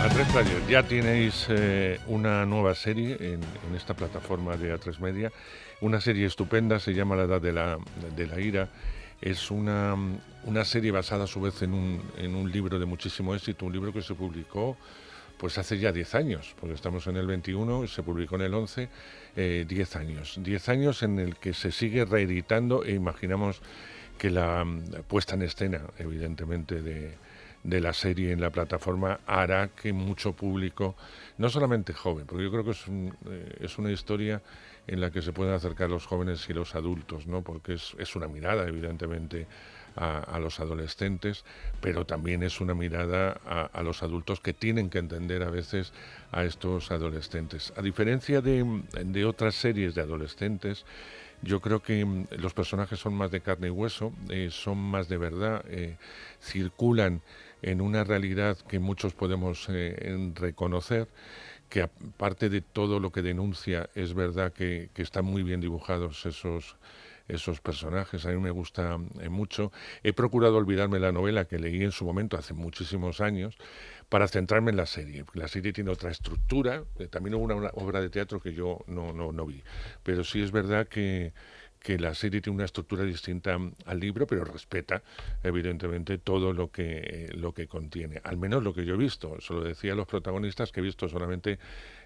A3 Player, ya tenéis una nueva serie en esta plataforma de A3 Media, una serie estupenda, se llama La Edad de la Ira. Es una serie basada a su vez en un libro de muchísimo éxito, un libro que se publicó pues hace ya 10 años, porque estamos en el 21 y se publicó en el 11, 10 años. 10 años en el que se sigue reeditando e imaginamos que la puesta en escena, evidentemente, de la serie en la plataforma hará que mucho público, no solamente joven, porque yo creo que es una historia en la que se pueden acercar los jóvenes y los adultos, ¿no? Porque es una mirada, evidentemente, a los adolescentes, pero también es una mirada a los adultos que tienen que entender a veces a estos adolescentes. A diferencia de otras series de adolescentes, yo creo que los personajes son más de carne y hueso, son más de verdad, circulan en una realidad que muchos podemos reconocer, que aparte de todo lo que denuncia, es verdad que están muy bien dibujados esos personajes. A mí me gusta mucho. He procurado olvidarme la novela que leí en su momento, hace muchísimos años, para centrarme en la serie. La serie tiene otra estructura, también hubo una obra de teatro que yo no vi, pero sí es verdad que la serie tiene una estructura distinta al libro, pero respeta, evidentemente, todo lo que contiene. Al menos lo que yo he visto. Se lo decía a los protagonistas que he visto solamente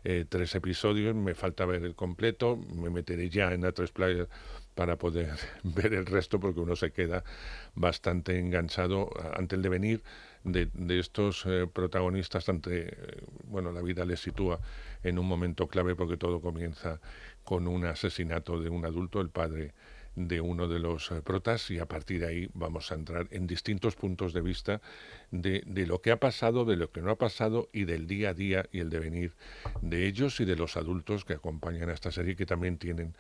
3 episodios, me falta ver el completo, me meteré ya en A3 Player para poder ver el resto, porque uno se queda bastante enganchado ante el devenir de estos protagonistas. Bueno, la vida les sitúa en un momento clave, porque todo comienza con un asesinato de un adulto, el padre de uno de los protas, y a partir de ahí vamos a entrar en distintos puntos de vista de lo que ha pasado, de lo que no ha pasado y del día a día y el devenir de ellos y de los adultos que acompañan a esta serie, que también tienen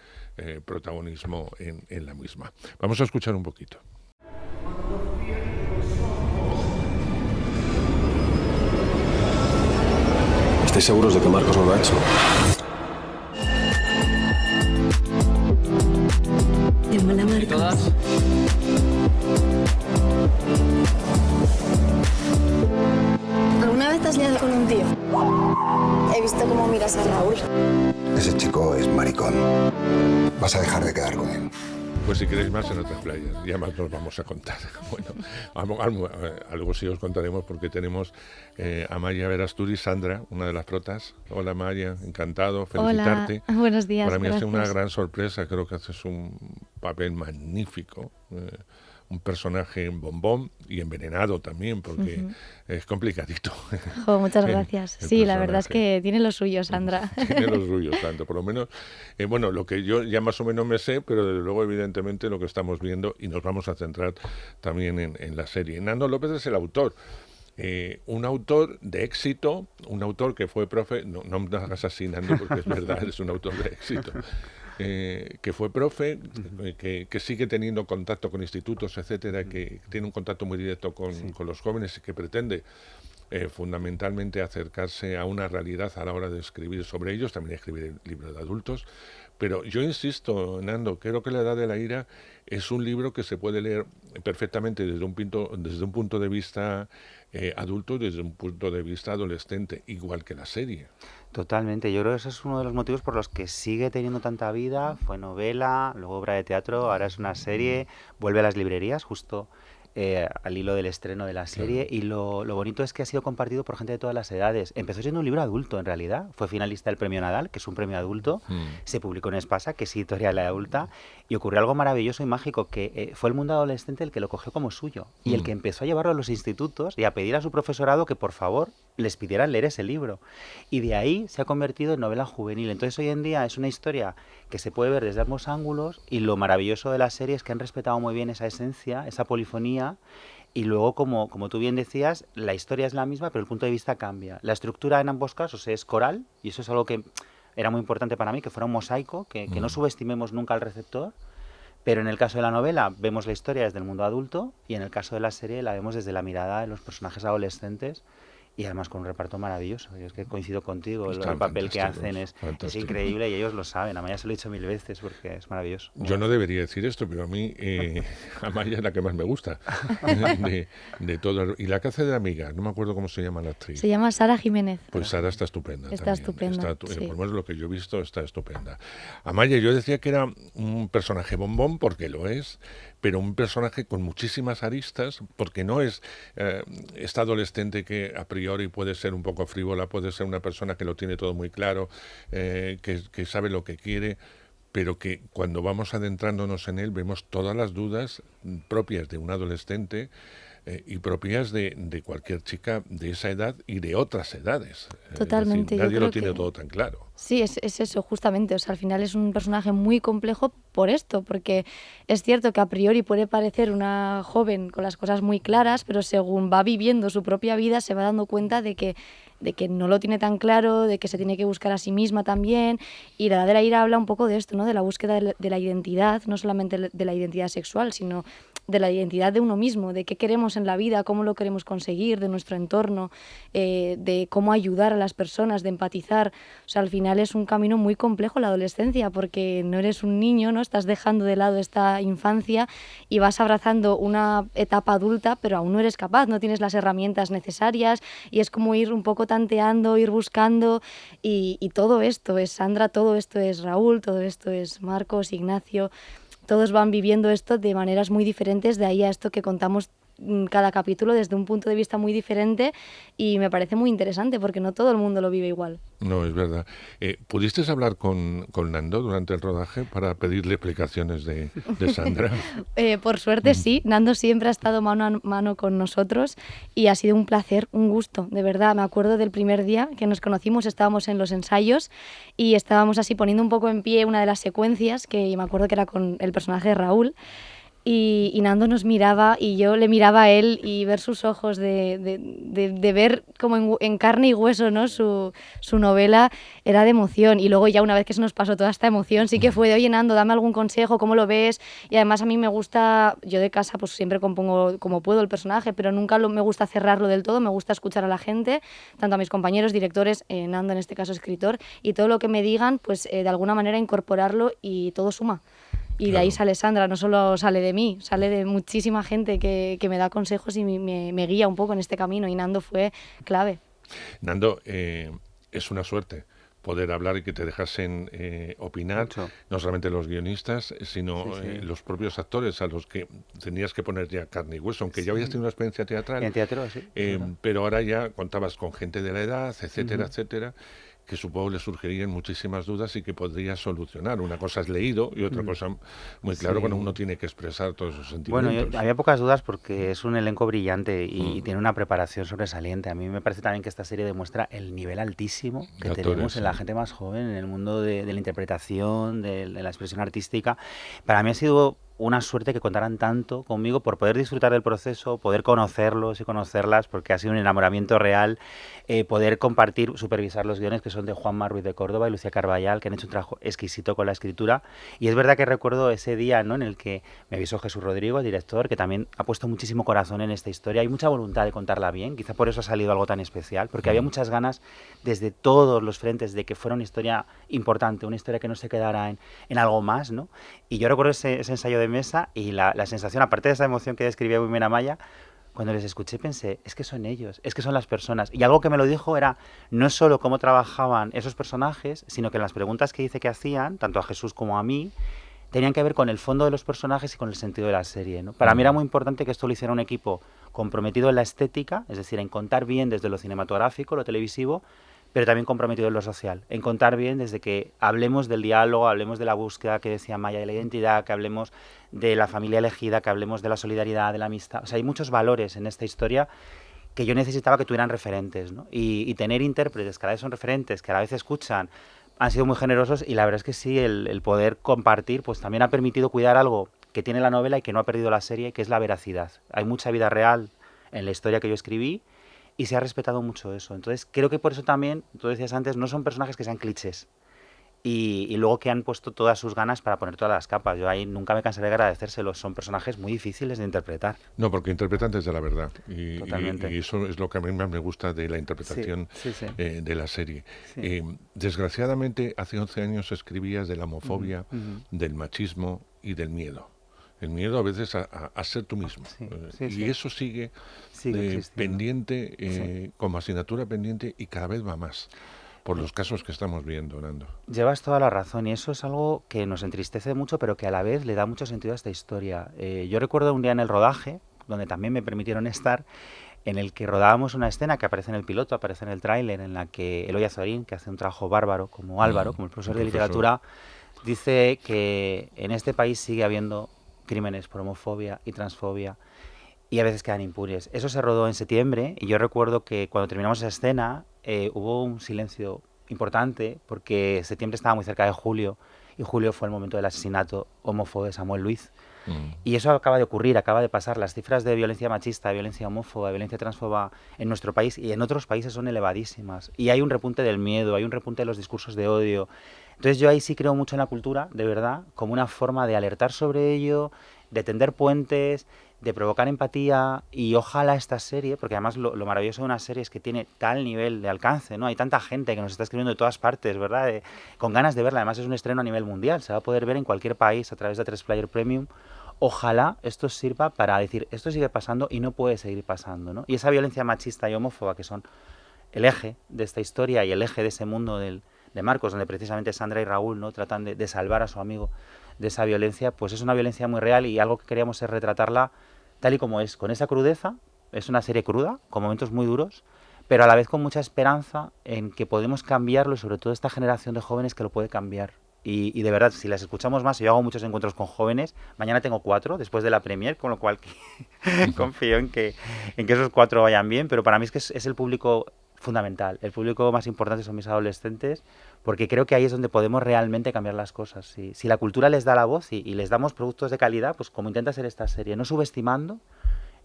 protagonismo en la misma. Vamos a escuchar un poquito. ¿Estáis seguros de que Marcos no lo ha hecho? Hola, Marcos. ¿Alguna vez te has liado con un tío? He visto cómo miras a Raúl. Ese chico es maricón. Vas a dejar de quedar con él. Pues si queréis más en otras playas, ya más nos vamos a contar. Bueno, algo sí os contaremos, porque tenemos a Maya Verasturi, Sandra, una de las protas. Hola Maya, encantado, felicitarte. Hola, buenos días. Para mí ha sido una gracias. gran sorpresa, creo que haces un papel magnífico, un personaje bombón y envenenado también, porque es complicadito. Muchas gracias. El Sí, la verdad es personaje. que tiene lo suyo, Sandra. Tiene los suyos, tanto, por lo menos, bueno, lo que yo ya más o menos me sé, pero desde luego, evidentemente, lo que estamos viendo, y nos vamos a centrar también en la serie. Nando López es el autor. Un autor de éxito, un autor que fue profe, no me hagas así, Nando, porque es verdad, es un autor de éxito, que fue profe, que sigue teniendo contacto con institutos, etcétera, que tiene un contacto muy directo con los jóvenes y que pretende fundamentalmente acercarse a una realidad a la hora de escribir sobre ellos, también escribir libros de adultos. Pero yo insisto, Nando, creo que La Edad de la Ira es un libro que se puede leer perfectamente desde un punto de vista adulto y desde un punto de vista adolescente, igual que la serie. Totalmente, yo creo que ese es uno de los motivos por los que sigue teniendo tanta vida. Fue novela, luego obra de teatro, ahora es una serie, vuelve a las librerías justo al hilo del estreno de la serie. Y lo bonito es que ha sido compartido por gente de todas las edades. Empezó siendo un libro adulto, en realidad. Fue finalista del Premio Nadal, que es un premio adulto. Se publicó en Espasa, que es editorial adulta. Y ocurrió algo maravilloso y mágico, que fue el mundo adolescente el que lo cogió como suyo. Y el que empezó a llevarlo a los institutos y a pedir a su profesorado que, por favor, les pidieran leer ese libro. Y de ahí se ha convertido en novela juvenil. Entonces, hoy en día es una historia que se puede ver desde ambos ángulos, y lo maravilloso de la serie es que han respetado muy bien esa esencia, esa polifonía, y luego, como tú bien decías, la historia es la misma, pero el punto de vista cambia. La estructura en ambos casos es coral, y eso es algo que era muy importante para mí, que fuera un mosaico, que no subestimemos nunca al receptor. Pero en el caso de la novela vemos la historia desde el mundo adulto, y en el caso de la serie la vemos desde la mirada de los personajes adolescentes, y además con un reparto maravilloso. Yo es que coincido contigo, el Están papel que fantásticos, hacen es fantásticos. increíble y ellos lo saben. A Maya se lo he dicho 1000 veces porque es maravilloso. Yo no debería decir esto, pero a mí Amaya es la que más me gusta de todo. Y la que hace de amiga, no me acuerdo cómo se llama la actriz. Se llama Sara Jiménez. Pues Sara está estupenda. Está también. estupenda, sí. Por lo menos lo que yo he visto está estupenda. Amaya, yo decía que era un personaje bombón, porque lo es, pero un personaje con muchísimas aristas, porque no es esta adolescente que a priori puede ser un poco frívola, puede ser una persona que lo tiene todo muy claro, que sabe lo que quiere, pero que cuando vamos adentrándonos en él vemos todas las dudas propias de un adolescente y propias de cualquier chica de esa edad y de otras edades. Totalmente. Es decir, yo nadie creo lo tiene que... todo tan claro. Sí, es eso, justamente. O sea, al final es un personaje muy complejo por esto, porque es cierto que a priori puede parecer una joven con las cosas muy claras, pero según va viviendo su propia vida se va dando cuenta de que no lo tiene tan claro, de que se tiene que buscar a sí misma también. Y la Edad de la Ira habla un poco de esto, ¿no? De la búsqueda de la identidad, no solamente de la identidad sexual, sino de la identidad de uno mismo, de qué queremos en la vida, cómo lo queremos conseguir, de nuestro entorno, de cómo ayudar a las personas, de empatizar. O sea, al final es un camino muy complejo la adolescencia, porque no eres un niño, ¿no? Estás dejando de lado esta infancia y vas abrazando una etapa adulta, pero aún no eres capaz, no tienes las herramientas necesarias, y es como ir un poco tanteando, ir buscando, y todo esto es Sandra, todo esto es Raúl, todo esto es Marcos, Ignacio. Todos van viviendo esto de maneras muy diferentes, de ahí a esto que contamos cada capítulo desde un punto de vista muy diferente, y me parece muy interesante porque no todo el mundo lo vive igual. No, es verdad. ¿Pudiste hablar con Nando durante el rodaje para pedirle explicaciones de Sandra? Por suerte sí, Nando siempre ha estado mano a mano con nosotros y ha sido un placer, un gusto, de verdad. Me acuerdo del primer día que nos conocimos, estábamos en los ensayos y estábamos así poniendo un poco en pie una de las secuencias, que me acuerdo que era con el personaje de Raúl. Y Nando nos miraba y yo le miraba a él, y ver sus ojos de ver como en carne y hueso, ¿no? su novela, era de emoción. Y luego ya una vez que se nos pasó toda esta emoción, sí que fue de, oye Nando, dame algún consejo, ¿cómo lo ves? Y además a mí me gusta, yo de casa pues siempre compongo como puedo el personaje, pero nunca me gusta cerrarlo del todo, me gusta escuchar a la gente, tanto a mis compañeros, directores, Nando en este caso escritor, y todo lo que me digan, pues de alguna manera incorporarlo, y todo suma. Y de ahí sale Sandra, no solo sale de mí, sale de muchísima gente que me da consejos y me guía un poco en este camino, y Nando fue clave. Nando, es una suerte poder hablar y que te dejasen opinar, Mucho. no solamente los guionistas, sino Sí. los propios actores a los que tenías que poner ya carne y hueso, aunque ya habías tenido una experiencia teatral, En teatro, sí. pero ahora ya contabas con gente de la edad, etcétera, etcétera, que supongo le surgirían muchísimas dudas y que podrías solucionar. Una cosa es leído y otra cosa muy claro Sí. cuando uno tiene que expresar todos sus Bueno, sentimientos. había pocas dudas porque es un elenco brillante y tiene una preparación sobresaliente. A mí me parece también que esta serie demuestra el nivel altísimo que De actores, tenemos en la sí. gente más joven, en el mundo de la interpretación, de la expresión artística. Para mí ha sido una suerte que contaran tanto conmigo por poder disfrutar del proceso, poder conocerlos y conocerlas, porque ha sido un enamoramiento real, poder compartir, supervisar los guiones que son de Juanma Ruiz de Córdoba y Lucía Carballal, que han hecho un trabajo exquisito con la escritura. Y es verdad que recuerdo ese día, ¿no?, en el que me avisó Jesús Rodrigo, el director, que también ha puesto muchísimo corazón en esta historia. Hay mucha voluntad de contarla bien, quizá por eso ha salido algo tan especial, porque había muchas ganas desde todos los frentes de que fuera una historia importante, una historia que no se quedara en algo más, ¿no? Y yo recuerdo ese ensayo de mesa y la sensación, aparte de esa emoción que describía muy bien Amaya, cuando les escuché pensé, es que son ellos, es que son las personas. Y algo que me lo dijo era, no solo cómo trabajaban esos personajes, sino que las preguntas que dice que hacían, tanto a Jesús como a mí, tenían que ver con el fondo de los personajes y con el sentido de la serie, ¿no? Para mí era muy importante que esto lo hiciera un equipo comprometido en la estética, es decir, en contar bien desde lo cinematográfico, lo televisivo, pero también comprometido en lo social, en contar bien desde que hablemos del diálogo, hablemos de la búsqueda que decía Maya de la identidad, que hablemos de la familia elegida, que hablemos de la solidaridad, de la amistad. O sea, hay muchos valores en esta historia que yo necesitaba que tuvieran referentes, ¿no? Y tener intérpretes que a la vez son referentes, que a la vez escuchan, han sido muy generosos, y la verdad es que sí, el poder compartir pues también ha permitido cuidar algo que tiene la novela y que no ha perdido la serie, que es la veracidad. Hay mucha vida real en la historia que yo escribí y se ha respetado mucho eso. Entonces creo que por eso también, tú decías antes, no son personajes que sean clichés. y luego que han puesto todas sus ganas para poner todas las capas. Yo ahí nunca me cansaré de agradecérselos. Son personajes muy difíciles de interpretar. No, porque interpretan desde la verdad. Totalmente. Y eso es lo que a mí más me gusta de la interpretación Sí. de la serie. Sí. Desgraciadamente, hace 11 años escribías de la homofobia, Ujú. del machismo y del miedo. El miedo a veces a ser tú mismo. Sí, Y sí. eso sigue Existiendo. pendiente, como asignatura pendiente, y cada vez va más, por los casos que estamos viendo, Nando. Llevas toda la razón y eso es algo que nos entristece mucho, pero que a la vez le da mucho sentido a esta historia. Yo recuerdo un día en el rodaje, donde también me permitieron estar, en el que rodábamos una escena que aparece en el piloto, aparece en el tráiler, en la que Eloy Azorín, que hace un trabajo bárbaro como Álvaro, como el profesor de literatura, dice que en este país sigue habiendo crímenes por homofobia y transfobia y a veces quedan impunes. Eso se rodó en septiembre y yo recuerdo que cuando terminamos esa escena hubo un silencio importante porque septiembre estaba muy cerca de julio y julio fue el momento del asesinato homófobo de Samuel Luiz. Y eso acaba de ocurrir, acaba de pasar. Las cifras de violencia machista, de violencia homófoba, de violencia transfoba en nuestro país y en otros países son elevadísimas. Y hay un repunte del miedo, hay un repunte de los discursos de odio. Entonces yo ahí sí creo mucho en la cultura, de verdad, como una forma de alertar sobre ello, de tender puentes, de provocar empatía y ojalá esta serie, porque además lo maravilloso de una serie es que tiene tal nivel de alcance, ¿no? Hay tanta gente que nos está escribiendo de todas partes, ¿verdad? Con ganas de verla. Además es un estreno a nivel mundial, se va a poder ver en cualquier país a través de 3Player Premium. Ojalá esto sirva para decir, esto sigue pasando y no puede seguir pasando, ¿no? Y esa violencia machista y homófoba que son el eje de esta historia y el eje de ese mundo de Marcos, donde precisamente Sandra y Raúl, ¿no?, tratan de salvar a su amigo de esa violencia, pues es una violencia muy real y algo que queríamos es retratarla tal y como es, con esa crudeza. Es una serie cruda, con momentos muy duros, pero a la vez con mucha esperanza en que podemos cambiarlo y sobre todo esta generación de jóvenes que lo puede cambiar. Y de verdad, si las escuchamos más, yo hago muchos encuentros con jóvenes, mañana tengo 4 después de la premier, con lo cual confío en que esos 4 vayan bien, pero para mí es que es el público fundamental, el público más importante son mis adolescentes, porque creo que ahí es donde podemos realmente cambiar las cosas. Si la cultura les da la voz y les damos productos de calidad, pues como intenta ser esta serie, no subestimando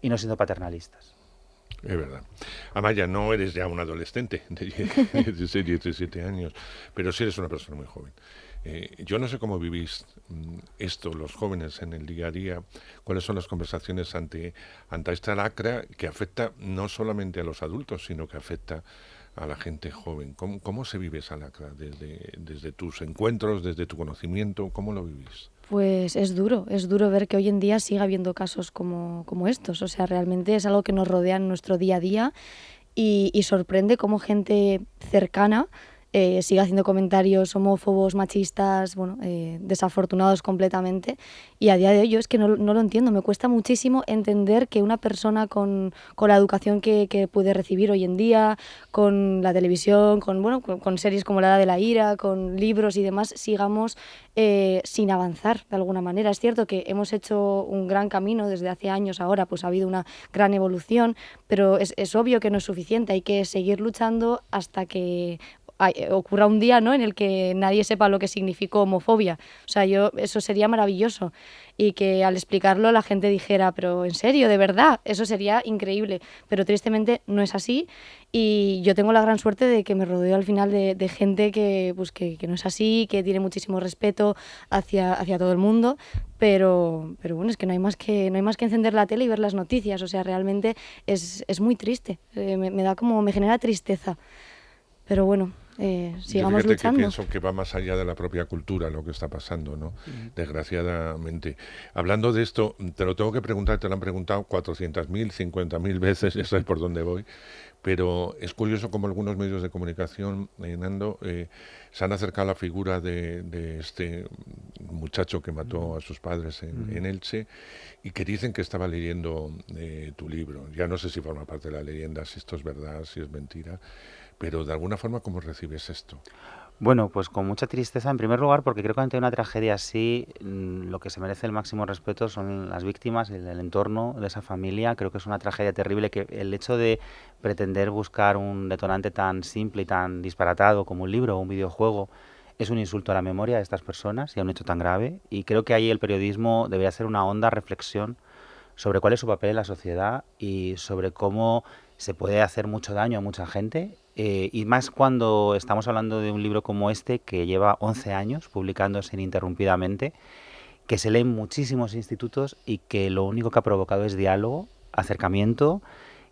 y no siendo paternalistas. Es verdad. Amaya, no eres ya un adolescente de 16, 17 años, pero sí eres una persona muy joven. Yo no sé cómo vivís esto, los jóvenes, en el día a día, cuáles son las conversaciones ante esta lacra que afecta no solamente a los adultos, sino que afecta a la gente joven. ¿Cómo se vive esa lacra desde tus encuentros, desde tu conocimiento? ¿Cómo lo vivís? Pues es duro ver que hoy en día siga habiendo casos como estos. O sea, realmente es algo que nos rodea en nuestro día a día y sorprende cómo gente cercana sigue haciendo comentarios homófobos, machistas, bueno, desafortunados completamente. Y a día de hoy yo es que no lo entiendo. Me cuesta muchísimo entender que una persona con la educación que puede recibir hoy en día, con la televisión, con series como La Edad de la Ira, con libros y demás, sigamos sin avanzar de alguna manera. Es cierto que hemos hecho un gran camino desde hace años, ahora pues ha habido una gran evolución, pero es obvio que no es suficiente. Hay que seguir luchando hasta que ocurra un día, ¿no?, en el que nadie sepa lo que significó homofobia. O sea, eso sería maravilloso. Y que al explicarlo la gente dijera, pero en serio, de verdad, eso sería increíble. Pero tristemente no es así y yo tengo la gran suerte de que me rodeo al final de gente que no es así, que tiene muchísimo respeto hacia todo el mundo, pero bueno, es que no hay más que encender la tele y ver las noticias. O sea, realmente es muy triste, me genera tristeza. Pero bueno, sigamos Yo luchando. Que pienso que va más allá de la propia cultura lo que está pasando, ¿no? Desgraciadamente. Hablando de esto, te lo tengo que preguntar, te lo han preguntado 400.000, 50.000 veces, ya sabes por dónde voy, pero es curioso cómo algunos medios de comunicación, Nando, se han acercado a la figura de este muchacho que mató a sus padres en Elche y que dicen que estaba leyendo tu libro. Ya no sé si forma parte de la leyenda, si esto es verdad, si es mentira, pero de alguna forma, ¿cómo recibes esto? Bueno, pues con mucha tristeza en primer lugar, porque creo que ante una tragedia así lo que se merece el máximo respeto son las víctimas, el entorno de esa familia. Creo que es una tragedia terrible que el hecho de pretender buscar un detonante tan simple y tan disparatado como un libro o un videojuego es un insulto a la memoria de estas personas y a un hecho tan grave. Y creo que ahí el periodismo debería hacer una honda reflexión sobre cuál es su papel en la sociedad y sobre cómo se puede hacer mucho daño a mucha gente y más cuando estamos hablando de un libro como este que lleva 11 años publicándose ininterrumpidamente, que se lee en muchísimos institutos y que lo único que ha provocado es diálogo, acercamiento,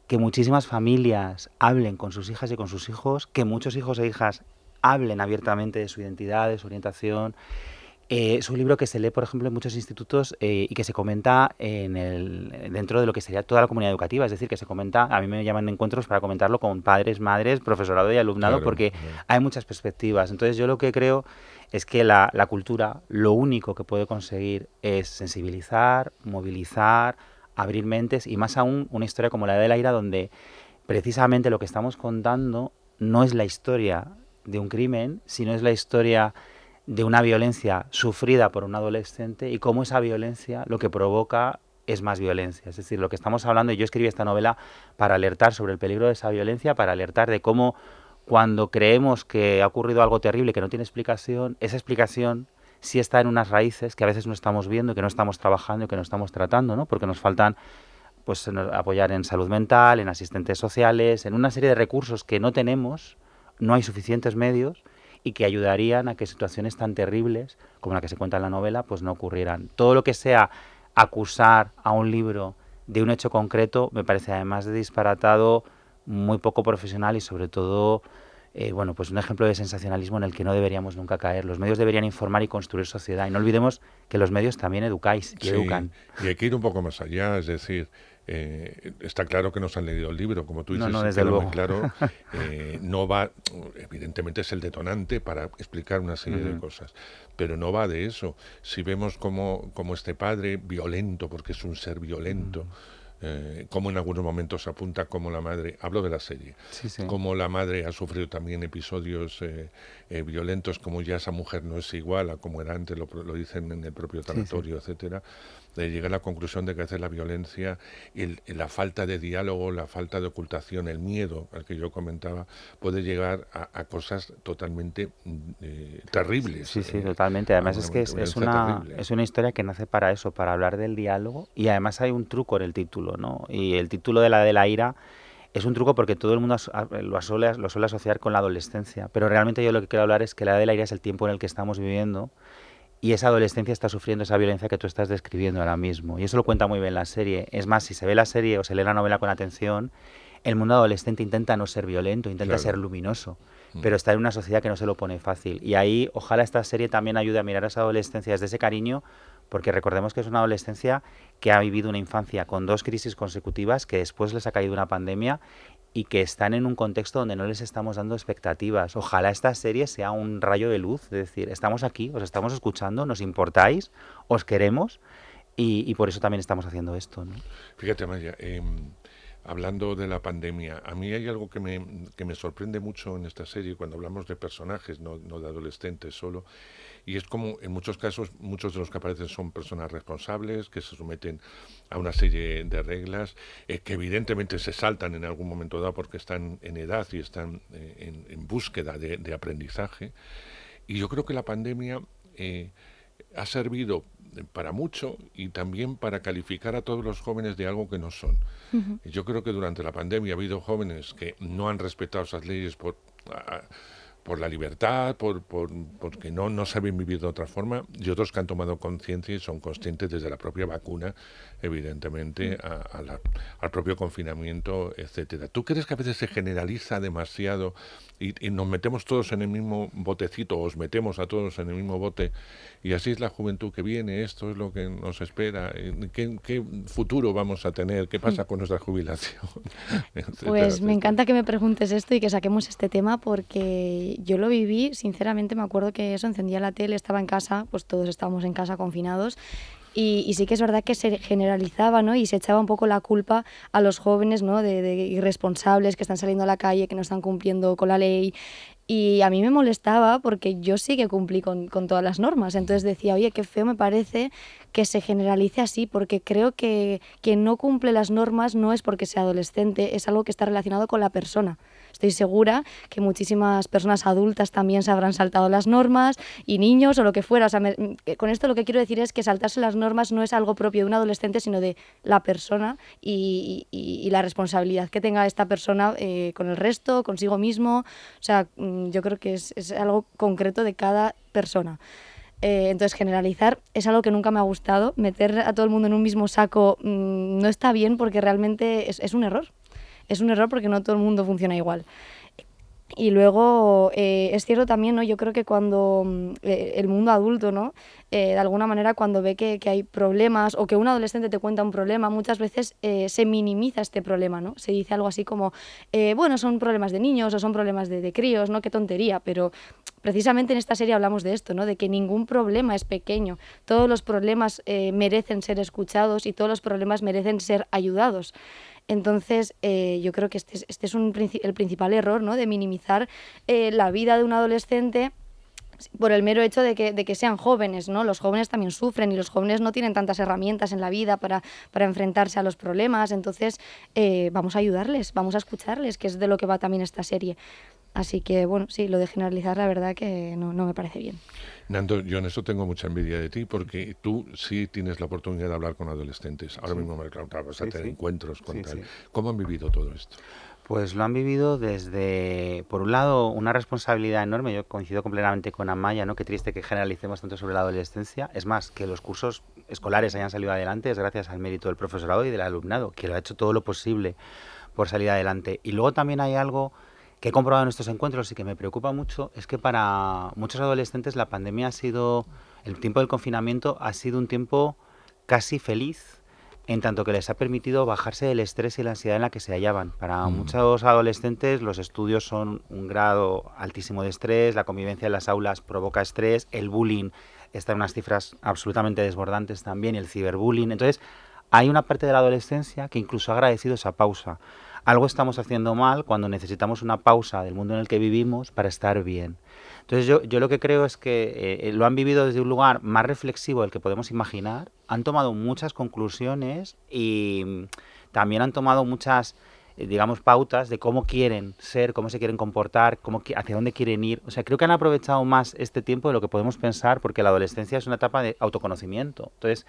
que muchísimas familias hablen con sus hijas y con sus hijos, que muchos hijos e hijas hablen abiertamente de su identidad, de su orientación. Es un libro que se lee, por ejemplo, en muchos institutos y que se comenta dentro de lo que sería toda la comunidad educativa. Es decir, que se comenta, a mí me llaman encuentros para comentarlo con padres, madres, profesorado y alumnado, Claro, porque claro. hay muchas perspectivas. Entonces yo lo que creo es que la cultura lo único que puede conseguir es sensibilizar, movilizar, abrir mentes y más aún una historia como la de la ira, donde precisamente lo que estamos contando no es la historia de un crimen, sino es la historia de una violencia sufrida por un adolescente y cómo esa violencia lo que provoca es más violencia. Es decir, lo que estamos hablando, y yo escribí esta novela para alertar sobre el peligro de esa violencia, para alertar de cómo cuando creemos que ha ocurrido algo terrible que no tiene explicación, esa explicación sí está en unas raíces que a veces no estamos viendo, que no estamos trabajando y que no estamos tratando, ¿no? Porque nos faltan pues apoyar en salud mental, en asistentes sociales, en una serie de recursos que no tenemos, no hay suficientes medios y que ayudarían a que situaciones tan terribles como la que se cuenta en la novela pues no ocurrieran. Todo lo que sea acusar a un libro de un hecho concreto me parece, además de disparatado, muy poco profesional y sobre todo bueno, pues un ejemplo de sensacionalismo en el que no deberíamos nunca caer. Los medios deberían informar y construir sociedad y no olvidemos que los medios también educáis y educan. Y hay que ir un poco más allá, es decir, está claro que nos han leído el libro, como tú dices, No, sí desde queda muy luego. claro, no va, evidentemente es el detonante para explicar una serie de cosas, pero no va de eso. Si vemos como este padre violento, porque es un ser violento, como en algunos momentos apunta como la madre, hablo de la serie, Sí, sí. como la madre ha sufrido también episodios violentos, como ya esa mujer no es igual a como era antes, lo dicen en el propio tanatorio, etcétera, de llegar a la conclusión de que a veces la violencia y la falta de diálogo, la falta de ocultación, el miedo al que yo comentaba, puede llegar a cosas totalmente terribles. Sí, totalmente. Además es que violencia terrible. es una historia que nace para eso, para hablar del diálogo y además hay un truco en el título, ¿no? Y el título de la ira es un truco porque todo el mundo lo suele asociar con la adolescencia, pero realmente yo lo que quiero hablar es que la edad de la ira es el tiempo en el que estamos viviendo y esa adolescencia está sufriendo esa violencia que tú estás describiendo ahora mismo. Y eso lo cuenta muy bien la serie. Es más, si se ve la serie o se lee la novela con atención, el mundo adolescente intenta no ser violento, intenta ser luminoso, pero está en una sociedad que no se lo pone fácil. Y ahí, ojalá esta serie también ayude a mirar a esa adolescencia desde ese cariño, porque recordemos que es una adolescencia que ha vivido una infancia con 2 crisis consecutivas, que después les ha caído una pandemia y que están en un contexto donde no les estamos dando expectativas. Ojalá esta serie sea un rayo de luz, es decir, estamos aquí, os estamos escuchando, nos importáis, os queremos y por eso también estamos haciendo esto, ¿no? Fíjate, Maya, hablando de la pandemia, a mí hay algo que me sorprende mucho en esta serie cuando hablamos de personajes, no de adolescentes solo, y es como en muchos casos, muchos de los que aparecen son personas responsables, que se someten a una serie de reglas, que evidentemente se saltan en algún momento dado porque están en edad y están en búsqueda de aprendizaje. Y yo creo que la pandemia ha servido para mucho y también para calificar a todos los jóvenes de algo que no son. Yo creo que durante la pandemia ha habido jóvenes que no han respetado esas leyes por la libertad, porque no saben vivir de otra forma, y otros que han tomado conciencia y son conscientes desde la propia vacuna, evidentemente, al propio confinamiento, etcétera. ¿Tú crees que a veces se generaliza demasiado y nos metemos todos en el mismo botecito, os metemos a todos en el mismo bote, y así es la juventud que viene, esto es lo que nos espera, qué futuro vamos a tener, qué pasa con nuestra jubilación? Etcétera, Pues me etcétera. encanta que me preguntes esto y que saquemos este tema porque yo lo viví, sinceramente me acuerdo que eso, encendía la tele, estaba en casa, pues todos estábamos en casa confinados y sí que es verdad que se generalizaba, ¿no? Y se echaba un poco la culpa a los jóvenes, ¿no? De irresponsables que están saliendo a la calle, que no están cumpliendo con la ley Y a mí me molestaba porque yo sí que cumplí con todas las normas. Entonces decía, oye, qué feo me parece que se generalice así, porque creo que quien no cumple las normas no es porque sea adolescente, es algo que está relacionado con la persona. Estoy segura que muchísimas personas adultas también se habrán saltado las normas, y niños o lo que fuera. O sea, con esto lo que quiero decir es que saltarse las normas no es algo propio de un adolescente, sino de la persona y la responsabilidad que tenga esta persona con el resto, consigo mismo. O sea, yo creo que es algo concreto de cada persona. Entonces, generalizar es algo que nunca me ha gustado. Meter a todo el mundo en un mismo saco no está bien, porque realmente es un error. Es un error porque no todo el mundo funciona igual. Y luego es cierto también, ¿no? Yo creo que cuando el mundo adulto, ¿no? De alguna manera, cuando ve que hay problemas, o que un adolescente te cuenta un problema, muchas veces se minimiza este problema, ¿no? Se dice algo así como, bueno, son problemas de niños o son problemas de críos, ¿no? Qué tontería. Pero precisamente en esta serie hablamos de esto, ¿no? De que ningún problema es pequeño. Todos los problemas merecen ser escuchados, y todos los problemas merecen ser ayudados. Entonces, yo creo que este es el principal error, ¿no? De minimizar la vida de un adolescente por el mero hecho de que sean jóvenes, ¿no? Los jóvenes también sufren, y los jóvenes no tienen tantas herramientas en la vida para enfrentarse a los problemas. Entonces, vamos a ayudarles, vamos a escucharles, que es de lo que va también esta serie. Así que, bueno, sí, lo de generalizar, la verdad que no me parece bien. Nando, yo en eso tengo mucha envidia de ti, porque tú sí tienes la oportunidad de hablar con adolescentes. Ahora mismo me contabas, a tener encuentros con tal. ¿Cómo han vivido todo esto? Pues lo han vivido desde, por un lado, una responsabilidad enorme. Yo coincido completamente con Amaya, ¿no? Qué triste que generalicemos tanto sobre la adolescencia. Es más, que los cursos escolares hayan salido adelante es gracias al mérito del profesorado y del alumnado, que lo ha hecho todo lo posible por salir adelante. Y luego también hay algo que he comprobado en estos encuentros y que me preocupa mucho, es que para muchos adolescentes la pandemia el tiempo del confinamiento ha sido un tiempo casi feliz, en tanto que les ha permitido bajarse del estrés y la ansiedad en la que se hallaban. Para muchos adolescentes los estudios son un grado altísimo de estrés, la convivencia en las aulas provoca estrés, el bullying está en unas cifras absolutamente desbordantes también, el ciberbullying. Entonces, hay una parte de la adolescencia que incluso ha agradecido esa pausa. Algo estamos haciendo mal cuando necesitamos una pausa del mundo en el que vivimos para estar bien. Entonces yo lo que creo es que lo han vivido desde un lugar más reflexivo del que podemos imaginar, han tomado muchas conclusiones y también han tomado muchas, digamos, pautas de cómo quieren ser, cómo se quieren comportar, hacia dónde quieren ir. O sea, creo que han aprovechado más este tiempo de lo que podemos pensar, porque la adolescencia es una etapa de autoconocimiento. Entonces,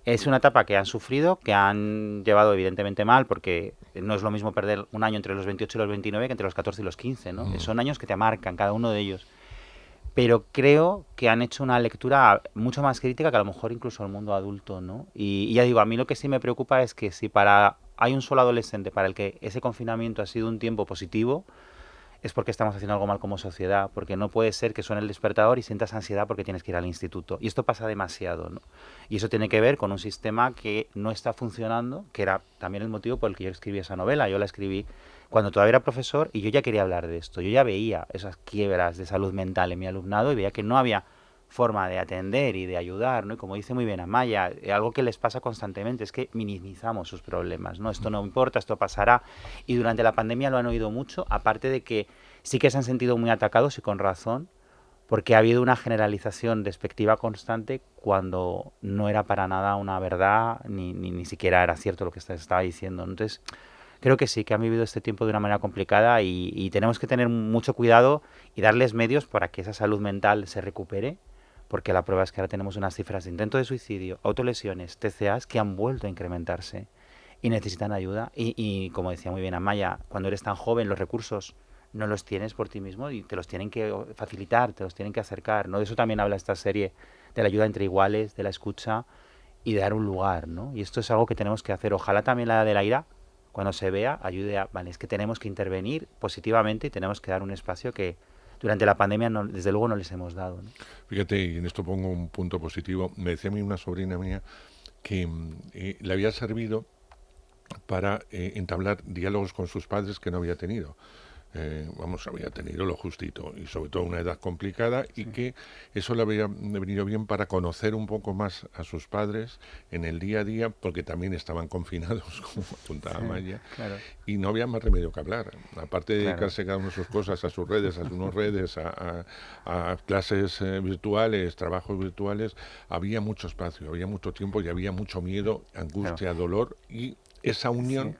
es una etapa que han sufrido, que han llevado evidentemente mal, porque no es lo mismo perder un año entre los 28 y los 29 que entre los 14 y los 15, ¿no? Son años que te marcan, cada uno de ellos. Pero creo que han hecho una lectura mucho más crítica que a lo mejor incluso el mundo adulto, ¿no? Y ya digo, a mí lo que sí me preocupa es que si hay un solo adolescente para el que ese confinamiento ha sido un tiempo positivo, es porque estamos haciendo algo mal como sociedad, porque no puede ser que suene el despertador y sientas ansiedad porque tienes que ir al instituto. Y esto pasa demasiado, ¿no? Y eso tiene que ver con un sistema que no está funcionando, que era también el motivo por el que yo escribí esa novela. Yo la escribí cuando todavía era profesor y yo ya quería hablar de esto. Yo ya veía esas quiebras de salud mental en mi alumnado y veía que no había forma de atender y de ayudar, ¿no? Y como dice muy bien Amaya, algo que les pasa constantemente es que minimizamos sus problemas, ¿no? Esto no importa, esto pasará. Y durante la pandemia lo han oído mucho, aparte de que sí que se han sentido muy atacados, y con razón, porque ha habido una generalización despectiva constante cuando no era para nada una verdad, ni siquiera era cierto lo que se estaba diciendo. Entonces, creo que sí, que han vivido este tiempo de una manera complicada y tenemos que tener mucho cuidado y darles medios para que esa salud mental se recupere, porque la prueba es que ahora tenemos unas cifras de intento de suicidio, autolesiones, TCAs que han vuelto a incrementarse y necesitan ayuda. Y como decía muy bien Amaya, cuando eres tan joven los recursos no los tienes por ti mismo y te los tienen que facilitar, te los tienen que acercar, ¿no? De eso también habla esta serie, de la ayuda entre iguales, de la escucha y de dar un lugar, ¿no? Y esto es algo que tenemos que hacer. Ojalá también la de la ira, cuando se vea, ayude a... Vale, es que tenemos que intervenir positivamente y tenemos que dar un espacio que durante la pandemia desde luego no les hemos dado, ¿no? Fíjate, y en esto pongo un punto positivo. Me decía a mí una sobrina mía que le había servido para entablar diálogos con sus padres que no había tenido. vamos, había tenido lo justito y sobre todo una edad complicada y que eso le había venido bien para conocer un poco más a sus padres en el día a día, porque también estaban confinados, como apuntaba Maya, claro. y no había más remedio que hablar. Aparte de Claro. dedicarse cada uno a sus cosas, a sus redes, a sus redes, a clases virtuales, trabajos virtuales, había mucho espacio, había mucho tiempo y había mucho miedo, angustia, dolor, y esa unión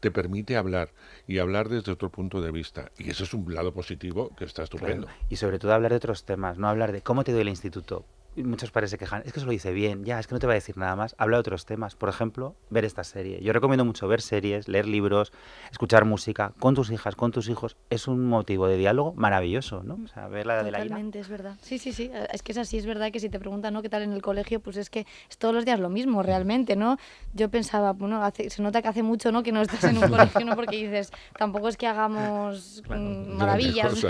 te permite hablar y hablar desde otro punto de vista, y eso es un lado positivo que está estupendo. Claro. Y sobre todo hablar de otros temas, no hablar de cómo te doy el instituto. Y muchos padres se quejan, es que eso lo dice bien, ya, es que no te va a decir nada más. Habla de otros temas, por ejemplo, ver esta serie. Yo recomiendo mucho ver series, leer libros, escuchar música con tus hijas, con tus hijos. Es un motivo de diálogo maravilloso, ¿no? O sea, ver la de la ira. Totalmente, es verdad. Sí, sí, sí. Es que es así, es verdad que si te preguntan, ¿no?, qué tal en el colegio, pues es que es todos los días lo mismo, realmente, ¿no? Yo pensaba, bueno, se nota que hace mucho, ¿no?, que no estás en un colegio, ¿no? Porque dices, tampoco es que hagamos maravillas.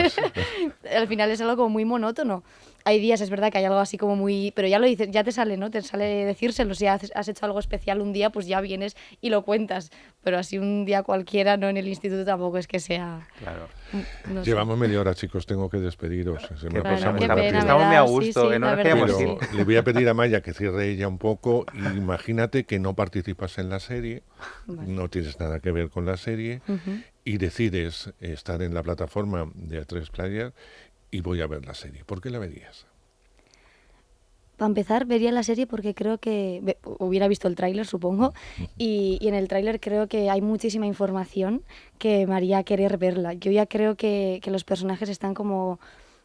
Al final es algo como muy monótono. Hay días, es verdad, que hay algo así como muy... Pero ya lo dices, ya te sale, ¿no? Te sale decírselo. Si has hecho algo especial un día, pues ya vienes y lo cuentas. Pero así un día cualquiera, ¿no? En el instituto tampoco es que sea... Claro. No sé. Llevamos media hora, chicos, tengo que despediros. Se me ha pasado muy qué rápido. pena, Estamos me muy a da, gusto, sí, que no la nos verdad. quedamos Pero le voy a pedir a Maya que cierre ella un poco. Y imagínate que no participas en la serie, Vale. no tienes nada que ver con la serie, y decides estar en la plataforma de A3 Player y voy a ver la serie. ¿Por qué la verías? Para empezar, vería la serie porque creo que... hubiera visto el tráiler, supongo, y en el tráiler creo que hay muchísima información que me haría querer verla. Yo ya creo que los personajes están como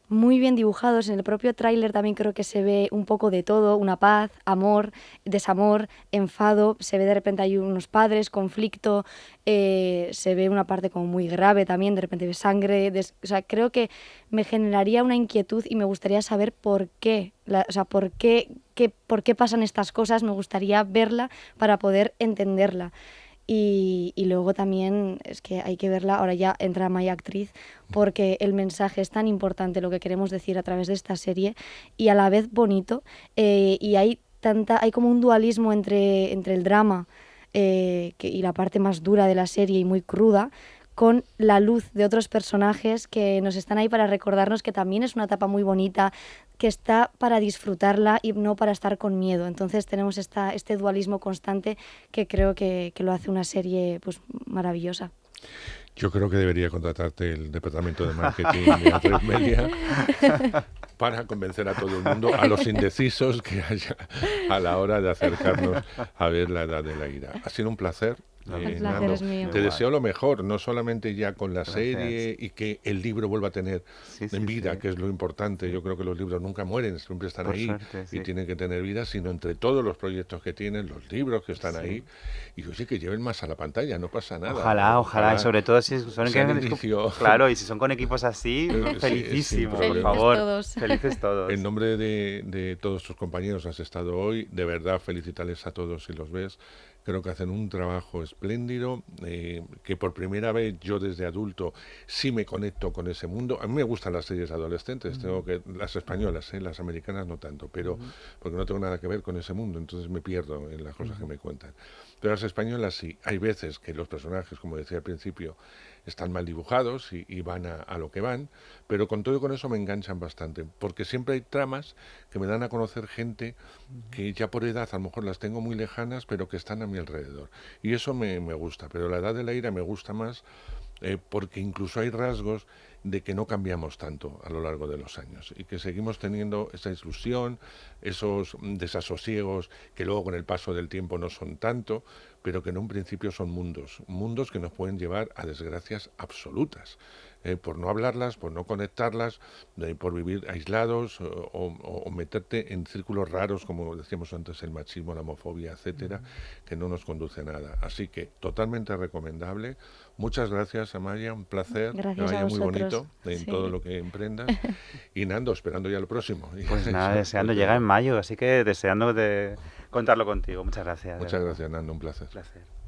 muy bien dibujados. En el propio tráiler también creo que se ve un poco de todo, una paz, amor, desamor, enfado, se ve de repente hay unos padres, conflicto, se ve una parte como muy grave también, de repente ve sangre, o sea, creo que me generaría una inquietud y me gustaría saber por qué, o sea, por qué pasan estas cosas, me gustaría verla para poder entenderla. Y luego también es que hay que verla, ahora ya entra Maya actriz, porque el mensaje es tan importante, lo que queremos decir a través de esta serie, y a la vez bonito, y hay como un dualismo entre el drama y la parte más dura de la serie y muy cruda, con la luz de otros personajes que nos están ahí para recordarnos que también es una etapa muy bonita, que está para disfrutarla y no para estar con miedo. Entonces tenemos este dualismo constante que creo que lo hace una serie pues maravillosa. Yo creo que debería contratarte el departamento de marketing de A3 Media para convencer a todo el mundo, a los indecisos que haya a la hora de acercarnos a ver La Edad de la Ira. Ha sido un placer. El placer Nando, es mío. te deseo lo mejor, no solamente ya con la Gracias. serie y que el libro vuelva a tener en vida, sí. que es lo importante. Yo creo que los libros nunca mueren, siempre están Por ahí suerte, sí. y tienen que tener vida, sino entre todos los proyectos que tienen, los libros que están ahí, y oye, que lleven más a la pantalla, no pasa nada. Ojalá, y sobre todo si son sea el inicio. Claro, y si son con equipos así, Sí, felicísimo, sin por problema. favor. Todos. Felices todos. En nombre de todos tus compañeros has estado hoy, de verdad felicitarles a todos si los ves. Creo que hacen un trabajo espléndido, que por primera vez yo desde adulto sí me conecto con ese mundo. A mí me gustan las series adolescentes, las españolas, las americanas no tanto, pero porque no tengo nada que ver con ese mundo, entonces me pierdo en las cosas que me cuentan. Pero las españolas sí. Hay veces que los personajes, como decía al principio, están mal dibujados y van a lo que van, pero con todo y con eso me enganchan bastante, porque siempre hay tramas que me dan a conocer gente que ya por edad a lo mejor las tengo muy lejanas, pero que están a mi alrededor. Y eso me gusta, pero La Edad de la Ira me gusta más porque incluso hay rasgos de que no cambiamos tanto a lo largo de los años y que seguimos teniendo esa ilusión, esos desasosiegos que luego con el paso del tiempo no son tanto, pero que en un principio son mundos que nos pueden llevar a desgracias absolutas, por no hablarlas, por no conectarlas, por vivir aislados o meterte en círculos raros, como decíamos antes, el machismo, la homofobia, etcétera, que no nos conduce a nada. Así que totalmente recomendable. Muchas gracias, Amaya, un placer. Gracias que vaya a muy vosotros. bonito en todo lo que emprendas. Y Nando, esperando ya lo próximo. Pues nada, deseando, llega en mayo, así que deseando de contarlo contigo. Muchas gracias. Muchas gracias, Nando, un placer. Un placer.